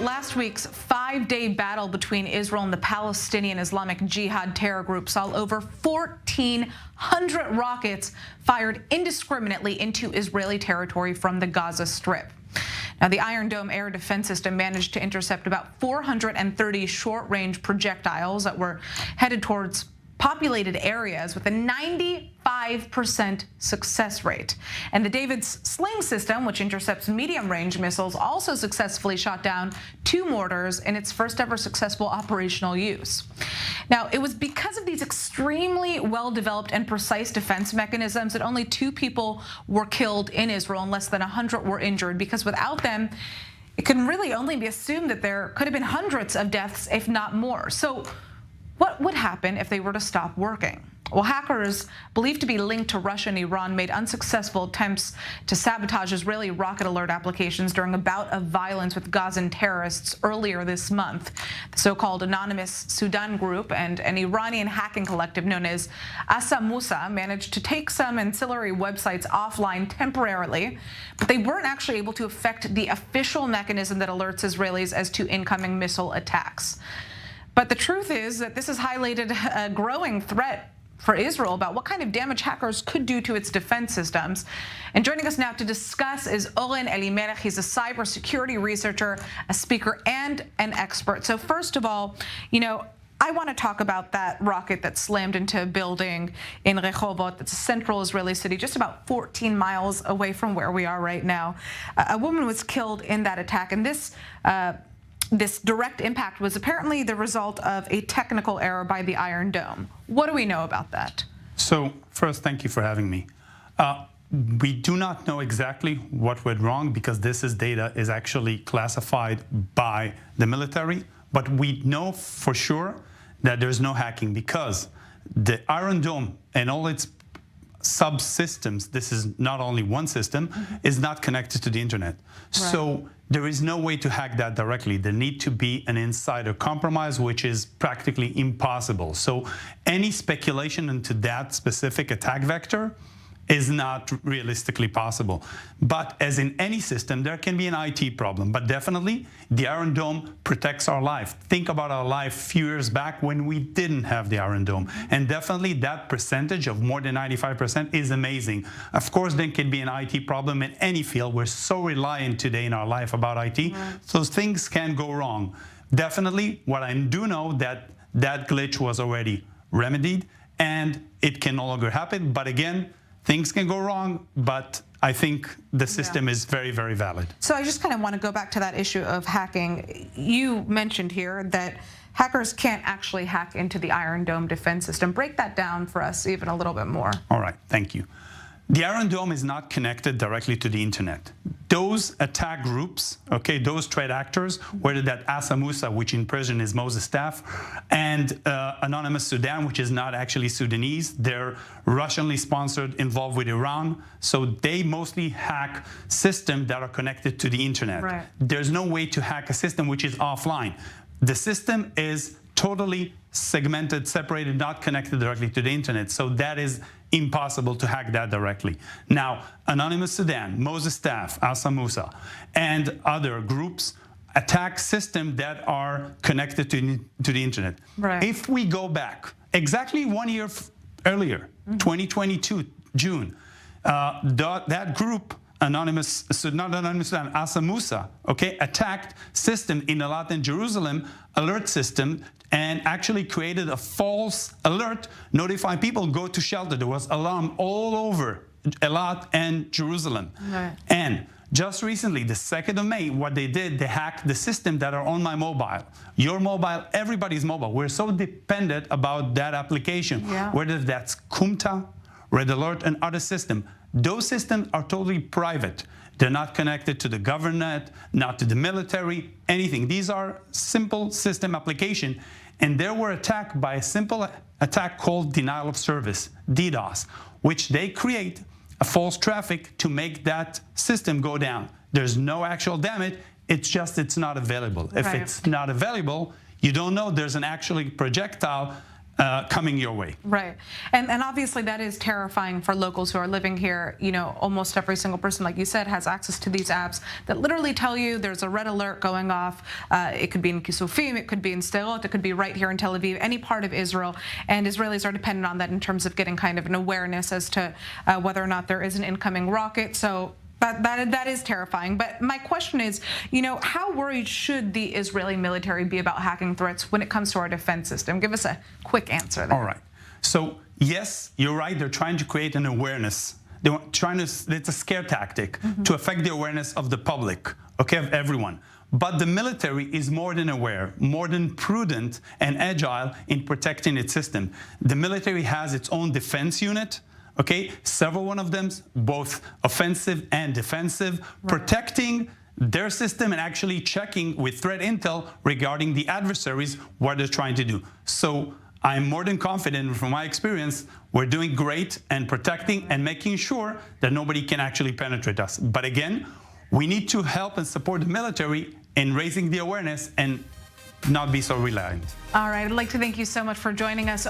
last week's 5-day battle between Israel and the Palestinian Islamic Jihad terror group saw over 1,400 rockets fired indiscriminately into Israeli territory from the Gaza Strip. Now, the Iron Dome air defense system managed to intercept about 430 short-range projectiles that were headed towards populated areas with a 95% success rate. And the David's sling system, which intercepts medium-range missiles, also successfully shot down 2 mortars in its first ever successful operational use. Now, it was because of these extremely well-developed and precise defense mechanisms that only 2 people were killed in Israel and less than 100 were injured, because without them, it can really only be assumed that there could have been hundreds of deaths, if not more. So what would happen if they were to stop working? Well, hackers believed to be linked to Russia and Iran made unsuccessful attempts to sabotage Israeli rocket alert applications during a bout of violence with Gazan terrorists earlier this month. The so-called anonymous Sudan group and an Iranian hacking collective known as Asa Musa managed to take some ancillary websites offline temporarily, but they weren't actually able to affect the official mechanism that alerts Israelis as to incoming missile attacks. But the truth is that this has highlighted a growing threat for Israel about what kind of damage hackers could do to its defense systems. And joining us now to discuss is Oren Elimelech. He's a cybersecurity researcher, a speaker, and an expert. So first of all, I want to talk about that rocket that slammed into a building in Rehovot. That's a central Israeli city, just about 14 miles away from where we are right now. A woman was killed in that attack, and this direct impact was apparently the result of a technical error by the Iron Dome. What do we know about that? So first, thank you for having me. We do not know exactly what went wrong because this data is actually classified by the military, but we know for sure that there's no hacking because the Iron Dome and all its subsystems, this is not only one system, is not connected to the internet. Right. So there is no way to hack that directly. There need to be an insider compromise, which is practically impossible. So any speculation into that specific attack vector is not realistically possible. But as in any system, there can be an IT problem. But definitely, the Iron Dome protects our life. Think about our life a few years back when we didn't have the Iron Dome. And definitely that percentage of more than 95% is amazing. Of course, there can be an IT problem in any field. We're so reliant today in our life about IT. Right. So things can go wrong. Definitely, what I do know that glitch was already remedied and it can no longer happen. But again, things can go wrong, but I think the system is very, very valid. So I just kind of want to go back to that issue of hacking. You mentioned here that hackers can't actually hack into the Iron Dome defense system. Break that down for us even a little bit more. All right, thank you. The Iron Dome is not connected directly to the internet. Those attack groups, okay, those threat actors, whether that Asa Musa, which in Persian is Moses staff, and Anonymous Sudan, which is not actually Sudanese, they're Russianly sponsored, involved with Iran, so they mostly hack systems that are connected to the internet. Right. There's no way to hack a system which is offline. The system is totally segmented, separated, not connected directly to the internet. So that is impossible to hack that directly. Now, Anonymous Sudan, Moses Staff, Asa Musa, and other groups attack systems that are connected to the internet. Right. If we go back exactly 1 year earlier, 2022, June, that group, Anonymous Sudan, Asa Musa, okay, attacked system in Elat and Jerusalem, alert system, and actually created a false alert, notifying people go to shelter. There was alarm all over Elat and Jerusalem. Right. And just recently, the 2nd of May, what they did, they hacked the system that are on my mobile. Your mobile, everybody's mobile. We're so dependent about that application, whether that's Kumta, Red Alert, and other systems. Those systems are totally private. They're not connected to the government, not to the military, anything. These are simple system application, and they were attacked by a simple attack called denial of service, DDoS, which they create a false traffic to make that system go down. There's no actual damage, it's just it's not available. If it's not available, you don't know there's an actually projectile coming your way. Right. And obviously that is terrifying for locals who are living here. You know, almost every single person, like you said, has access to these apps that literally tell you there's a red alert going off. It could be in Kisufim, it could be in Sderot, it could be right here in Tel Aviv, any part of Israel. And Israelis are dependent on that in terms of getting kind of an awareness as to whether or not there is an incoming rocket. So that is terrifying. But my question is, you know, how worried should the Israeli military be about hacking threats when it comes to our defense system? Give us a quick answer there. All right. So yes, you're right. They're trying to create an awareness. They're trying to, it's a scare tactic to affect the awareness of the public, okay, of everyone. But the military is more than aware, more than prudent and agile in protecting its system. The military has its own defense unit. Okay, several one of them, both offensive and defensive, protecting their system and actually checking with threat intel regarding the adversaries what they're trying to do. So I'm more than confident from my experience, we're doing great and protecting and making sure that nobody can actually penetrate us. But again, we need to help and support the military in raising the awareness and not be so reliant. All right, I'd like to thank you so much for joining us.